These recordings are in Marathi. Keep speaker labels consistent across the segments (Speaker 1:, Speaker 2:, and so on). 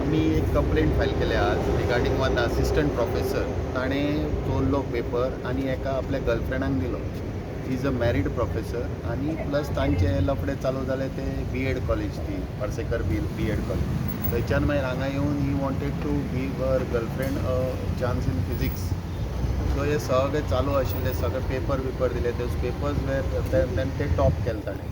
Speaker 1: आम्ही एक कंप्लेंट फायल केली आज रिगार्डिंग वन असिस्टंट प्रोफेसर. ताणें चोरलो पेपर आणि एका आपल्या गर्लफ्रेंडाक दिलो. इज अ मॅरीड प्रोफेसर आणि प्लस तांचे लफडे चालू जाले ते BEd कॉलेज, ती पर्सेकर BEd कॉलेज. थंयच्यान मागीर हांगा येवन he wanted to give her girlfriend a chance in physics. So हे सगळे चालू आशिल्ले, सगळे पेपर दिले. ते पेपर्स वेर तेन ते टॉप केले ताणें.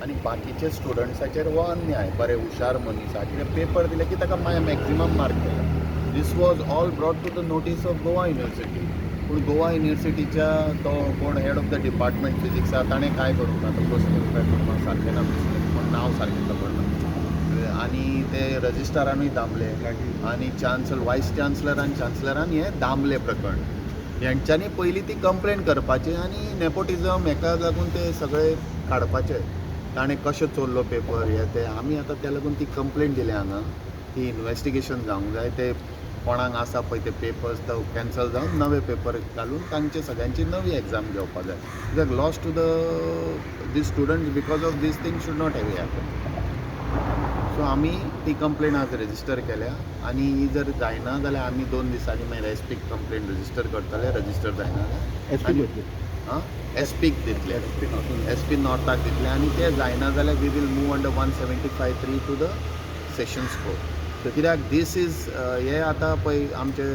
Speaker 1: आणि बाकीचे स्टुडंट्साचेर हो अन्याय. बरे हुशार मनीस हा कितें पेपर दिले की ताका मॅक्झिमम मार्क केला. This was all brought to the notice of Goa university. पूण गोवा युनिवर्सिटीच्या तो कोण head of the department physics आहा ताणें काय करूंक ना. तो प्रश्न पेपर सारकें ना दिसलें, पूण नांव सारकें खबर ना. आनी ते रजिस्ट्रारानूय दामले आनी वायस चान्सलर आनी चान्सलरान हें दामलें प्रकरण. हेंच्यांनी पयलीं ती कंप्लेंट करपाची आनी नेपोटिजम हेका लागून ते सगळे काडपाचे. ताणें कशें चोरलो पेपर हे ते. आमी आतां त्या लागून ती कंप्लेंट दिल्या हांगा. ती इन्वेस्टिगेशन जावंक जाय. ते कोणाक आसा पळय ते पेपर्स तो कॅन्सल जावन नवे पेपर घालून तांचे सगळ्यांची नवी एग्जाम घेवपाक जाय. कित्याक loss to the students because of this thing should not have happen. So आमी ती कंप्लेंट आज रजिस्टर केल्या आनी ही जर जायना जाल्यार आमी 2 दिसांनी मागीर एसपीक कंप्लेंट रजिस्टर करतले. रजिस्टर जायना जाल्यार एसपीक दितले, एसपी नॉर्थाक दितले आनी ते जायना जाल्यार we will move under 175(3) to the sessions court. कित्याक दीस इज हे आतां पळय आमचे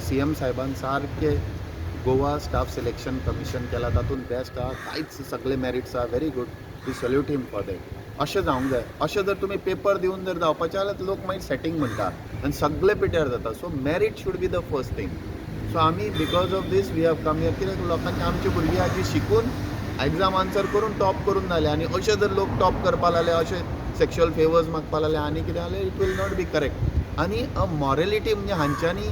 Speaker 1: CM साहेबान सारके गोवा स्टाफ सिलेक्शन कमिशन केला, तातूंत बेस्ट आहा. कांयच सगळे मेरिट्स आहा, very good. We salute him for that. अशें जावंक जाय. अशें जर तुमी पेपर दिवन जर जावपाचें जाल्यार लोक मागीर सेटींग म्हणटा आनी सगळे पिड्यार जाता. So merit should be the first thing. So आमी because of this we have come here. कित्याक लोकांची आमची भुरगीं आजी शिकून एग्जाम आन्सर करून टॉप करून जाले आनी अशें जर लोक टॉप करपा लागले, अशे सेक्शुअल फेवर्स मागपा लागले आनी कितें जालें, it will not be correct. आनी अ मॉरेलिटी म्हणजे हांच्यांनी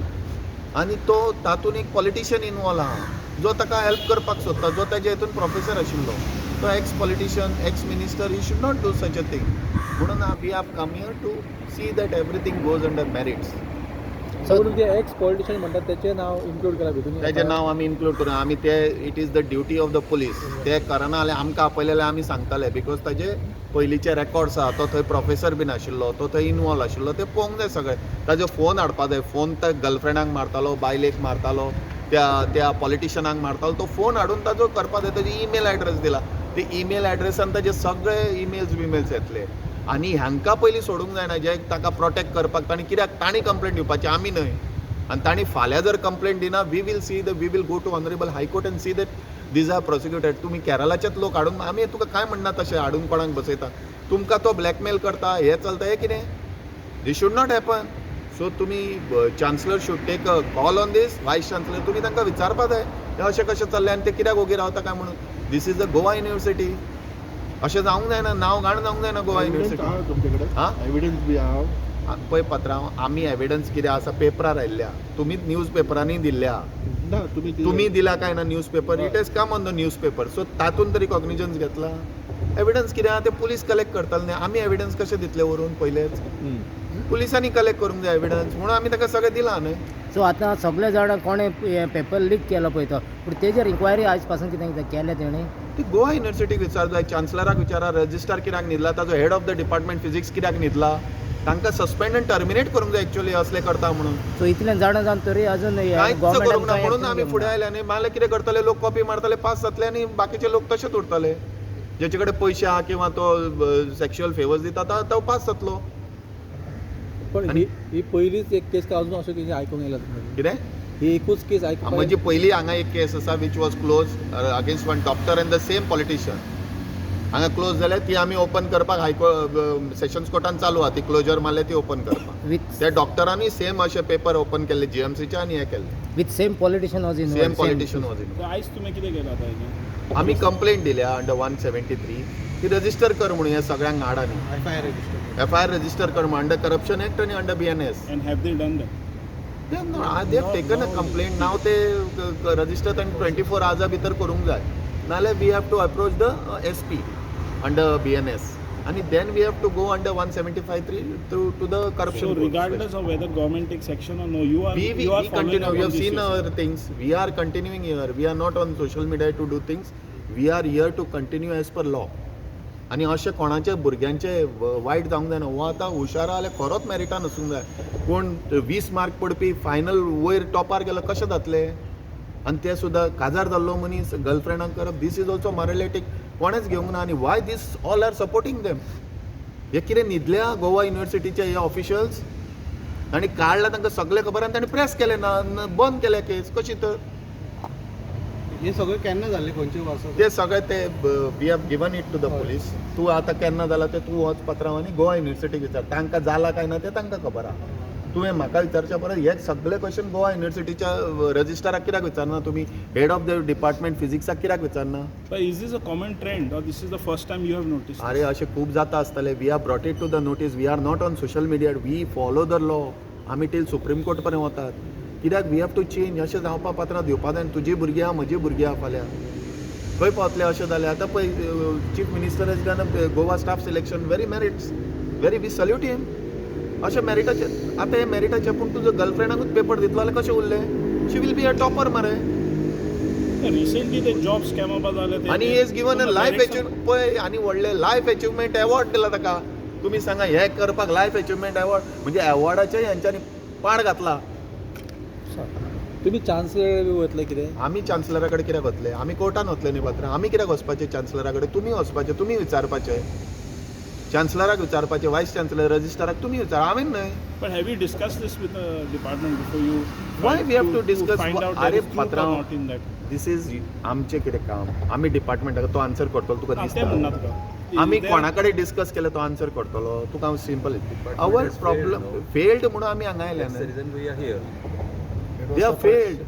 Speaker 1: आनी तो तातूंत एक पॉलिटिशियन इनवॉल्व आहा जो ताका हेल्प करपाक सोदता, जो ताजे हितून प्रोफेसर आशिल्लो. तो ex politician, ex minister, he should not do such a thing. म्हणून we have come here to see that everything goes under merits.
Speaker 2: So जे एक्स पॉलिटिशियन म्हणटात त्याचें नाव इन्क्लूड केलां भितून.
Speaker 1: तेजें नांव आमी इन्क्लूड करून आमी ते it is the duty of the police. ते करना जाल्यार आमकां आपयलें जाल्यार आमी सांगताले. बिकॉज ताजे पयलींचे रेकॉर्ड्स आहा. तो थंय प्रोफेसर बीन आशिल्लो, तो थंय इनवॉल्व आशिल्लो. ते पळोवंक जाय सगळें. ताजो फोन हाडपा जाय. फोन त्या गर्लफ्रेंडाक मारतालो, बायलेक मारतालो, त्या पॉलिटिशियनाक मारतालो. तो फोन हाडून ताजो करपा जाय. ताजी ईमेल एड्रेस दिला. ते ईमेल एड्रेसान ताजे सगळे ईमेल्स येतले. आनी हांकां पयलीं सोडूंक जायना जे ताका प्रोटेक्ट करपाक. कित्याक तांणी कंप्लेंट दिवपाची, आमी न्हय. आनी तांणी फाल्यां जर कंप्लेंट दिना, we will go to honourable high court and see that these are prosecuted. तुमी केरळाचेच लोक हाडून, आमी तुका काय म्हणना तशें हाडून कोणाक बसयता. तुमकां तो ब्लॅकमेल करता, हें चलता, हें कितें. This should not happen. So तुमी chancellor should take a call on this. Vice chancellor तुमी तांकां विचारपा जाय हें अशें कशें चल्लें आनी ते कित्याक ओगी रावता काय म्हणून. This is the Goa university. अशें जावंक जायना. नांव घाण जावंक जायना गोवा युनिवर्सिटी.
Speaker 2: तुमचे
Speaker 1: हां
Speaker 2: एविडन्स बी आहा.
Speaker 1: पळय पात्रांव, आमी एविडन्स कितें आसा पेपरार आयिल्ल्या. तुमीच न्यूज पेपरांनी दिल्ल्या.
Speaker 2: ना
Speaker 1: तुम्ही दिला काय ना news paper. It is come on the news paper. So तातूंत तरी कॉग्निजन्स घेतला. एविडन्स कितें आहा ते पुलीस कलेक्ट करताले न्ही. आमी एविडन्स कशें दितले व्हरून पयलेच. पुलिसांनी कलेक्ट करूंक जाय एविडन्स. म्हणून आमी ताका सगळें दिलां न्हय.
Speaker 3: सो आतां सगळे जाण कोणें पेपर लीक केलो पळय तो, पूण तेजेर इन्क्वायरी आज पासून कितें केलें तेणें.
Speaker 1: ती गोवा युनिवर्सिटीक विचारता जाय. चान्सलराक विचारा. रजिस्ट्रार कित्याक न्हिदला. ताजो head of the department physics कित्याक न्हिदला. तांकां सस्पेंड आनी टर्मिनेट करूंक जाय एक्चुअली असले करता म्हणून.
Speaker 3: सो इतलें जाण जावन तरी अजून
Speaker 1: कांयच करूंक ना. म्हणून आमी फुडें आयले न्ही. नाजाल्यार कितें करतले लोक, कॉपी मारतले, पास जातले आनी बाकीचे लोक तशेंच उरतले. जेचे कडेन पयशे आहा किंवा तो सेक्शुअल फेवर्स दिता तो पास जातलो.
Speaker 2: पण ही पयलीच एक केस अजून अशें कितें आयकूंक येयला.
Speaker 1: कितें
Speaker 2: ही एकूच केस आयकूंक.
Speaker 1: म्हणजे पयलीं हांगा एक केस आसा which was close against one doctor end the same politician. हांगा क्लोज जाल्यार ती आमी ओपन करपाक सेशन्स कोर्टान चालू आहा. ती क्लोजर मारले ती ओपन करपाक. त्या डॉक्टरांनी सेम अशे पेपर ओपन केले GMCचे आनी हे केले.
Speaker 3: With same politician was in.
Speaker 1: Same politician was in.
Speaker 4: आयज तुमी कितें केलां आतां?
Speaker 1: आमी कंप्लेंट दिल्या अंडर 173. ती रजिस्टर कर म्हणून हे सगळ्यांक हाडानी. FIR रजिस्टर कर म्हणून अंडर करप्शन एक्ट आनी under BNS.
Speaker 4: And have they done that?
Speaker 1: They have taken a complaint. Now ते रजिस्टर तांणी 24 hours भितर करूंक जाय. नाल्यार we have to approach the SP under BNS. And then we have to go under 175(3) to the corruption.
Speaker 4: So
Speaker 1: rules.
Speaker 4: regardless of whether government takes action or no, you are
Speaker 1: we continue. We have seen our things. We are continuing here. We are not on social media to do things. We are here to continue as per law. आनी अशें कोणाच्या भुरग्यांचे वायट जावंक जायना. हो आतां हुशार जाल्यार खरोच मॅरिटान वचूंक जाय. पूण 20 मार्क पडपी फायनल वयर टॉपार गेलो कशें जातले? आनी ते सुद्दां काजार जाल्लो मनीस गर्लफ्रेंडाक करप, दीस इज ऑल्सो मॉरलिटीक कोणेच घेवंक ना. आनी वाय दीस ऑल आर सपोर्टींग देम? हे कितें न्हिदल्या गोवा युनिवर्सिटीचे हे ऑफिशल्स? आनी काडला तांकां सगळें खबर आनी ताणें प्रेस केलें ना, बंद केलें केस. कशी तर
Speaker 2: हे सगळें केन्ना जाल्लें खंयचे वर्सा?
Speaker 1: ते सगळे ते we have given it to the police. तूं आतां केन्ना जाला तें तूं वच पात्रांव आनी गोवा युनिवर्सिटीक विचार. तांकां जाला काय ना तें तांकां खबर आहा. तुवें म्हाका विचारच्या परस हे सगळे क्वेश्चन गोवा युनिवर्सिटीच्या रजिस्ट्राराक कित्याक विचारना तुमी? हेड ऑफ द डिपार्टमेंट फिजिक्साक कित्याक विचारना?
Speaker 4: But is this a common trend or this is the first time you have noticed?
Speaker 1: अरे अशें खूब जाता आसतलें. We have brought it to the notice. We are not on social media. We follow the law. आमी टील सुप्रीम कोर्ट पर्यंत वतात. कित्याक वी हॅव टू चेंज. अशें जावपा पात्रांव दिवपा जाय. तुजी भुरगीं आहा, म्हजी भुरगीं आहा फाल्यां. खंय पावतले अशें जालें? आतां पळय chief minister has done Goa staff selection very merits. Very we salute him. अशें मेरिटाचे आतां हे मेरिटाचे पूण तुजो गर्लफ्रेंडाकूच पेपर दितलो जाल्यार कशें उरलें? शी वील बी अ टॉपर मरे.
Speaker 4: Recently the job scam about जाले ते.
Speaker 1: आनी is given a life achievement पळय आनी व्हडले लायफ अचिव्हमेंट अवॉर्ड दिला ताका. तुमी सांगा हे करपाक लायफ अचिव्हमेंट अवॉर्ड म्हणजे अवॉर्डाचे हेंच्यांनी पाड घातला.
Speaker 2: तुमी चान्सलर वतले कितें?
Speaker 1: आमी चान्सलरा कडेन कित्याक वतले? आमी कोर्टान वतले न्ही पात्रांव. आमी कित्याक वचपाचें चान्सलरा कडेन? तुमी वचपाचें, तुमी विचारपाचें. चान्सलराक विचारपाचें, वायस चान्सलर, रजिस्ट्राराक तुमी विचार, हांवें न्हय.
Speaker 4: But have you discussed this with the department before you?
Speaker 1: Why we have to discuss?
Speaker 4: Find out
Speaker 1: अरे
Speaker 4: that is truth or
Speaker 1: पात्रांव,
Speaker 4: not in that.
Speaker 1: This is आमचें कितें काम. आमी डिपार्टमेंटाक तो आन्सर करतलो तुका
Speaker 4: ते
Speaker 1: दिसता?
Speaker 4: म्हणना तुका.
Speaker 1: आमी
Speaker 4: They-
Speaker 1: कोणा कडेन डिस्कस केलें तो आन्सर करतलो? तुका हांव सिंपल अवर प्रॉब्लम फेल्ड म्हणून आमी हांगा आयले
Speaker 5: That's the reason we are here.
Speaker 1: We are failed.